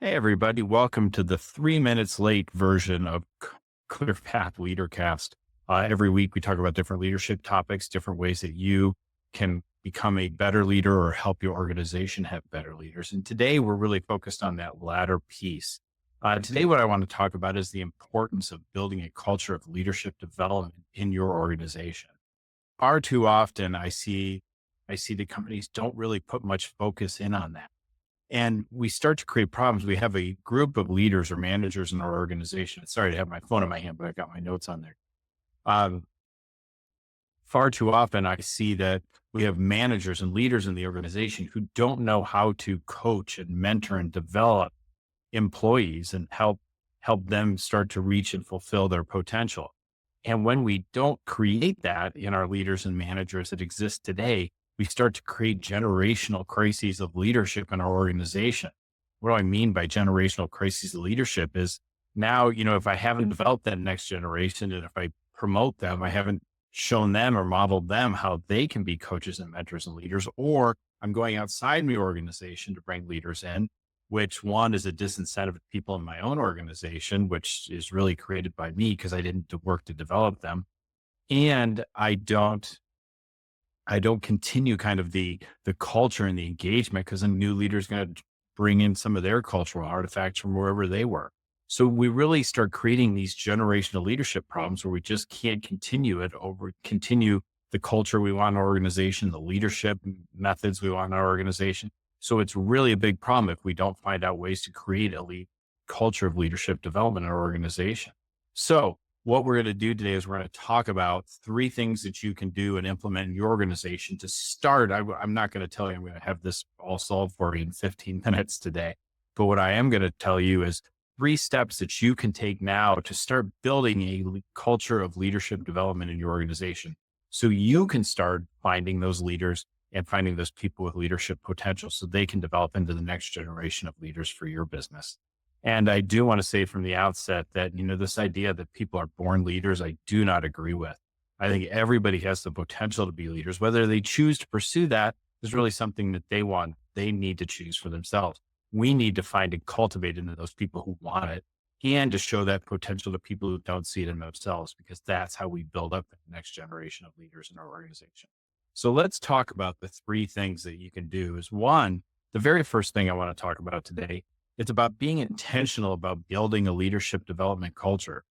Hey, everybody. Welcome to the 3 minutes late version of Clear Path Leadercast. Every week, we talk about different leadership topics, different ways that you can become a better leader or help your organization have better leaders. And today, we're really focused on that latter piece. Today, what I want to talk about is the importance of building a culture of leadership development in your organization. Far too often, I see the companies don't really put much focus in on that, and we start to create problems. We have a group of leaders or managers in our organization. Sorry to have my phone in my hand, but I got my notes on there. Um, Far too often, I see that we have managers and leaders in the organization who don't know how to coach and mentor and develop employees and help them start to reach and fulfill their potential. And when we don't create that in our leaders and managers that exist today, we start to create generational crises of leadership in our organization. What do I mean by generational crises of leadership is now, if I haven't developed that next generation and if I promote them, I haven't shown them or modeled them how they can be coaches and mentors and leaders, or I'm going outside my organization to bring leaders in, which one is a disincentive to people in my own organization, which is really created by me because I didn't work to develop them. And I don't continue kind of the culture and the engagement because a new leader is going to bring in some of their cultural artifacts from wherever they were. So we really start creating these generational leadership problems where we just can't continue the culture we want in our organization, the leadership methods we want in our organization. So it's really a big problem if we don't find out ways to create a culture of leadership development in our organization. So what we're going to do today is we're going to talk about three things that you can do and implement in your organization to start. I'm not going to tell you I'm going to have this all solved for you in 15 minutes today. But what I am going to tell you is three steps that you can take now to start building a culture of leadership development in your organization. So you can start finding those leaders and finding those people with leadership potential so they can develop into the next generation of leaders for your business. And I do want to say from the outset that, this idea that people are born leaders, I do not agree with. I think everybody has the potential to be leaders. Whether they choose to pursue that is really something that they need to choose for themselves. We need to find and cultivate into those people who want it and to show that potential to people who don't see it in themselves, because that's how we build up the next generation of leaders in our organization. So let's talk about the three things that you can do. Is one, the very first thing I want to talk about today, it's about being intentional about building a leadership development culture.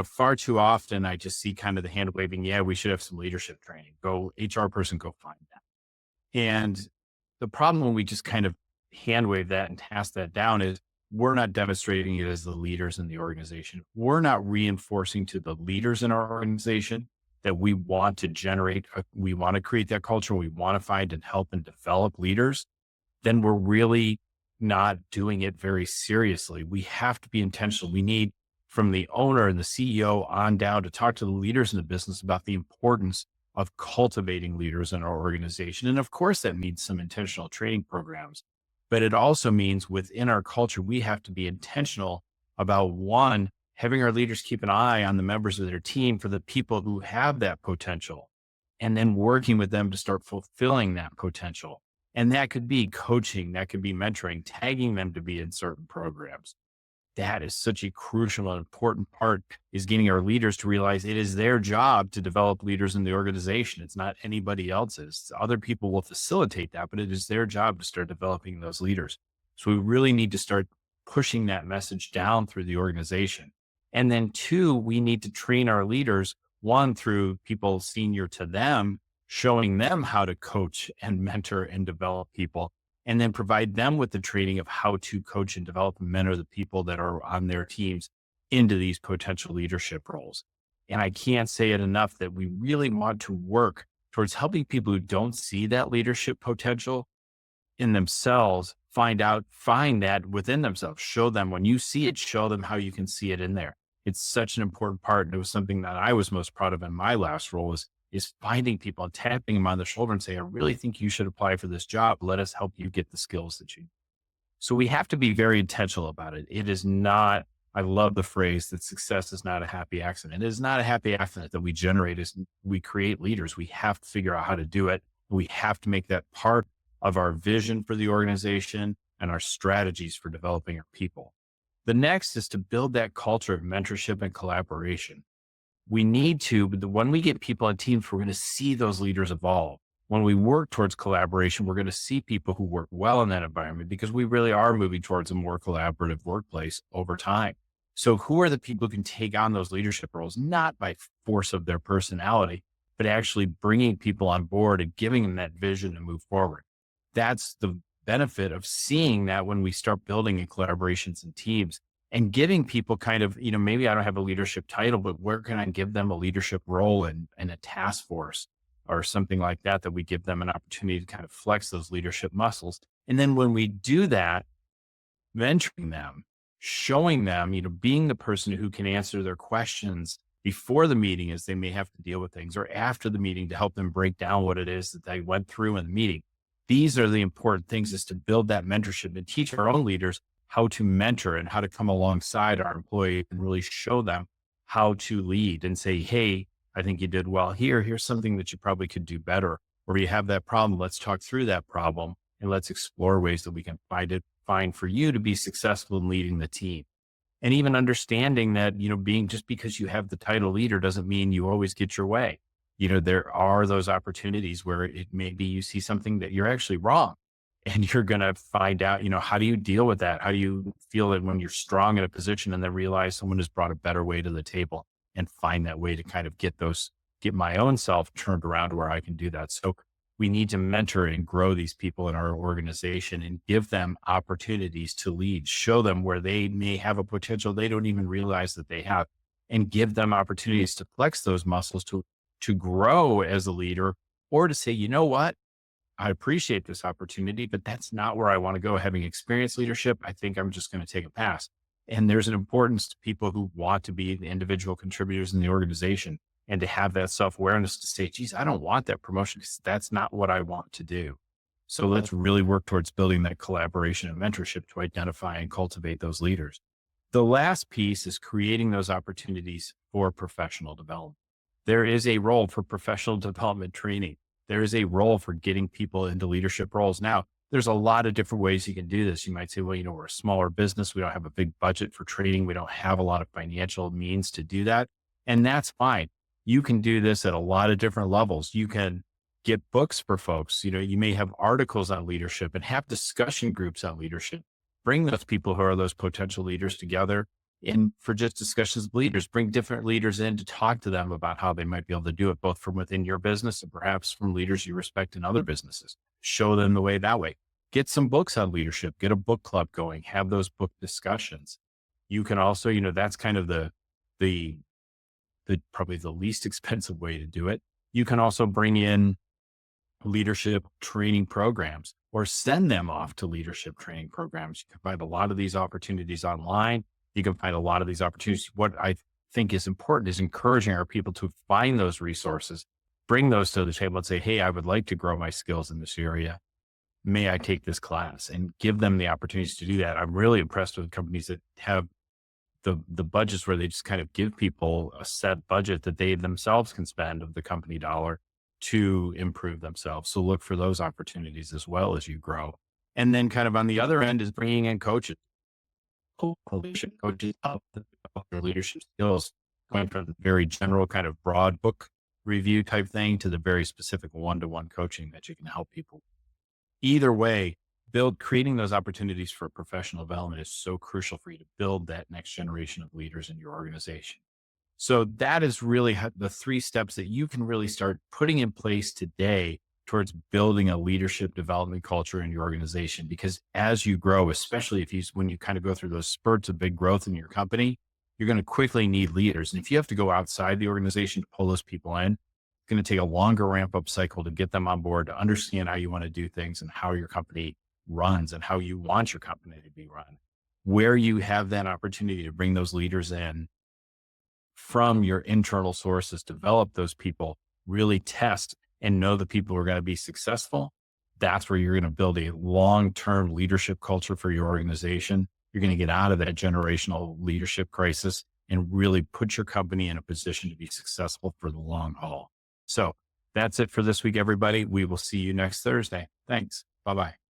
Far too often I just see kind of the hand waving. Yeah, we should have some leadership training. Go HR person, go find that. And the problem when we just kind of hand wave that and pass that down is we're not demonstrating it as the leaders in the organization. We're not reinforcing to the leaders in our organization that we want to we want to create that culture. We want to find and help and develop leaders. Then we're really not doing it very seriously. We have to be intentional. We need from the owner and the CEO on down to talk to the leaders in the business about the importance of cultivating leaders in our organization. And of course, that means some intentional training programs, but it also means within our culture, we have to be intentional about one, having our leaders keep an eye on the members of their team for the people who have that potential, and then working with them to start fulfilling that potential. And that could be coaching, that could be mentoring, tagging them to be in certain programs. That is such a crucial and important part, is getting our leaders to realize it is their job to develop leaders in the organization. It's not anybody else's. Other people will facilitate that, but it is their job to start developing those leaders. So we really need to start pushing that message down through the organization. And then two, we need to train our leaders, one, through people senior to them, showing them how to coach and mentor and develop people, and then provide them with the training of how to coach and develop and mentor the people that are on their teams into these potential leadership roles. And I can't say it enough that we really want to work towards helping people who don't see that leadership potential in themselves, find that within themselves, show them when you see it, show them how you can see it in there. It's such an important part. And it was something that I was most proud of in my last role is finding people and tapping them on the shoulder and say, I really think you should apply for this job. Let us help you get the skills that you need. So we have to be very intentional about it. It is not, I love the phrase that success is not a happy accident. It is not a happy accident that we generate as we create leaders. We have to figure out how to do it. We have to make that part of our vision for the organization and our strategies for developing our people. The next is to build that culture of mentorship and collaboration. We need to, but when we get people on teams, we're going to see those leaders evolve. When we work towards collaboration, we're going to see people who work well in that environment because we really are moving towards a more collaborative workplace over time. So who are the people who can take on those leadership roles, not by force of their personality, but actually bringing people on board and giving them that vision to move forward? That's the benefit of seeing that when we start building in collaborations and teams and giving people kind of, maybe I don't have a leadership title, but where can I give them a leadership role in a task force or something like that, that we give them an opportunity to kind of flex those leadership muscles. And then when we do that, mentoring them, showing them, being the person who can answer their questions before the meeting as they may have to deal with things, or after the meeting to help them break down what it is that they went through in the meeting. These are the important things, is to build that mentorship and teach our own leaders how to mentor and how to come alongside our employee and really show them how to lead and say, hey, I think you did well here. Here's something that you probably could do better. Or you have that problem. Let's talk through that problem and let's explore ways that we can find for you to be successful in leading the team. And even understanding that, being just because you have the title leader doesn't mean you always get your way. There are those opportunities where it may be you see something that you're actually wrong and you're going to find out, how do you deal with that? How do you feel that when you're strong in a position and then realize someone has brought a better way to the table, and find that way to kind of get my own self turned around to where I can do that. So we need to mentor and grow these people in our organization and give them opportunities to lead, show them where they may have a potential they don't even realize that they have, and give them opportunities to flex those muscles to grow as a leader, or to say, you know what? I appreciate this opportunity, but that's not where I want to go. Having experienced leadership, I think I'm just going to take a pass. And there's an importance to people who want to be the individual contributors in the organization and to have that self-awareness to say, geez, I don't want that promotion because that's not what I want to do. So let's really work towards building that collaboration and mentorship to identify and cultivate those leaders. The last piece is creating those opportunities for professional development. There is a role for professional development training. There is a role for getting people into leadership roles. Now, there's a lot of different ways you can do this. You might say, well, we're a smaller business. We don't have a big budget for training. We don't have a lot of financial means to do that. And that's fine. You can do this at a lot of different levels. You can get books for folks. You may have articles on leadership and have discussion groups on leadership. Bring those people who are those potential leaders together in for just discussions with leaders. Bring different leaders in to talk to them about how they might be able to do it, both from within your business and perhaps from leaders you respect in other businesses. Show them the way that way. Get some books on leadership, get a book club going, have those book discussions. You can also, that's kind of the probably the least expensive way to do it. You can also bring in leadership training programs or send them off to leadership training programs. You can find a lot of these opportunities online. You can find a lot of these opportunities. What I think is important is encouraging our people to find those resources, bring those to the table and say, hey, I would like to grow my skills in this area. May I take this class, and give them the opportunities to do that. I'm really impressed with companies that have the budgets where they just kind of give people a set budget that they themselves can spend of the company dollar to improve themselves. So look for those opportunities as well as you grow. And then kind of on the other end is bringing in coaches. Leadership coaches up their leadership skills, going from the very general kind of broad book review type thing to the very specific one-to-one coaching that you can help people. Either way, creating those opportunities for professional development is so crucial for you to build that next generation of leaders in your organization. So that is really the 3 steps that you can really start putting in place today towards building a leadership development culture in your organization. Because as you grow, especially when you kind of go through those spurts of big growth in your company, you're going to quickly need leaders. And if you have to go outside the organization to pull those people in, it's going to take a longer ramp up cycle to get them on board, to understand how you want to do things and how your company runs and how you want your company to be run. Where you have that opportunity to bring those leaders in from your internal sources, develop those people, really test and know the people who are going to be successful. That's where you're going to build a long-term leadership culture for your organization. You're going to get out of that generational leadership crisis and really put your company in a position to be successful for the long haul. So that's it for this week, everybody. We will see you next Thursday. Thanks. Bye-bye.